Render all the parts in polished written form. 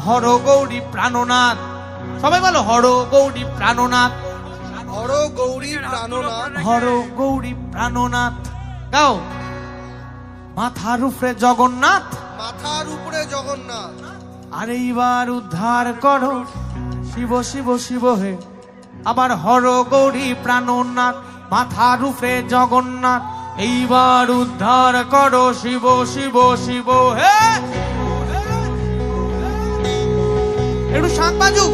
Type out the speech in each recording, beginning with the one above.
হর গৌরী প্রাণনাথ, সবাই বলো হর গৌরী প্রাণনাথ, হর গৌরী প্রাণনাথ, হর গৌরী প্রাণনাথ। গাও। মাথার উপরে জগন্নাথ, মাথার উপরে জগন্নাথ, আর এইবার উদ্ধার করো শিব শিব শিব হে। আবার হর গৌরী প্রাণনাথ, মাথার উপরে জগন্নাথ, এইবার উদ্ধার করো শিব শিব শিব হে। একটু শাক বাজুক।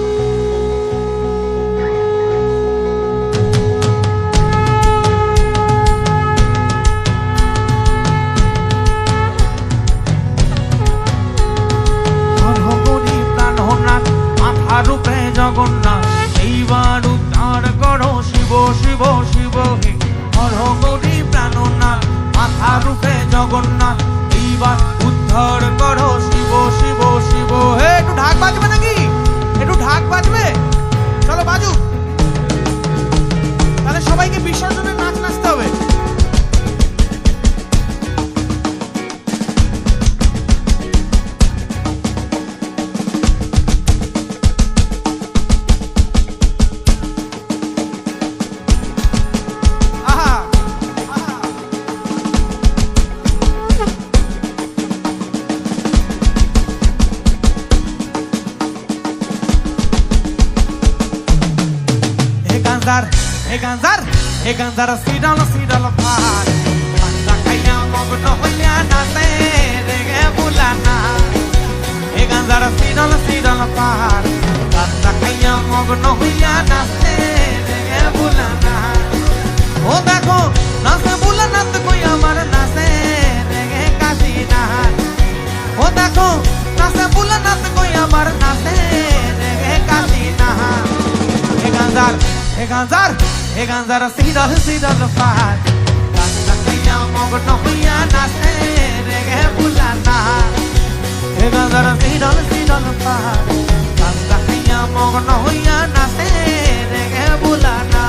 রূপে জগন্নাথ, এইবার উদ্ধার করো শিব শিব শিব হে। হর গৌরী প্রাণনাথ, মাথা রূপে জগন্নাথ, এইবার উদ্ধার করো শিব শিব শিব হে। একটু ঢাক বাজবে নাকি? একটু ঢাক বাজবে? চলো বাজুক। তাহলে সবাইকে বিসর্জনের নাচ নাচতে হবে। He ganzar sidal par, panda kaya mogno hoya na se rege bulana. He ganzar sidal par, panda kaya mogno hoya na se rege bulana. O dekho na se bulana to koi amar na se rege kasina. O dekho na se bulana to koi amar na se rege kasina. He ganzar sidal par, panda kaya mogno hoya na se rege bulana. He ganzar sidal par, panda kaya mogno hoya na se rege bulana.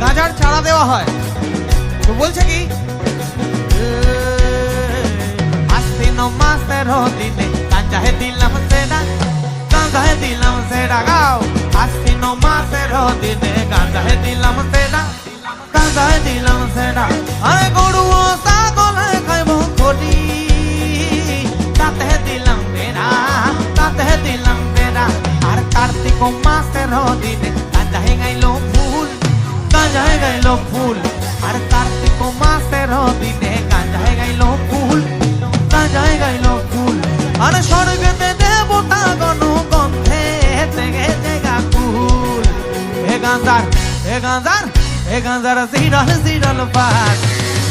গাজার চারা দেওয়া হয়, তো বলছে কি আশ্বিন মাসের দিনে গাঁজায় দিলাম সেরা, গাঁজায় দিলাম সেরা। গাও। আশ্বিন মাসের দিনে গাঁজায় দিলাম সেরা, গাঁজায় দিলাম সেরা। আরে গরু ও ছাগলে খাইব খড়ি, তাতে দিলাম বেড়া, তাতে দিলাম বেড়া। আর কার্তিক মাসের দিনে গাঁজায় গাইল ফুল, গাঁজায় গাইল ফুল। আর কার্তিক মাসের দিনে গাঁজায় গাইল ফুল, গাঁজায় গাইল ফুল। আর স্বর্গেতে দেবতা গণ গন্ধে জেগে জেগা কুল। হে গাঁজার সিডল পার,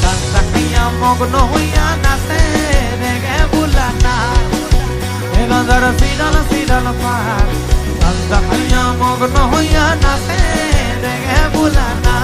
গাঁজা খাইয়া মগ্ন হইয়া নাচে রেগে বুলানা। হে গাঁজার সিডল পার, গাঁজা খাইয়া মগ্ন হইয়া নাচে রেগে বুলানা।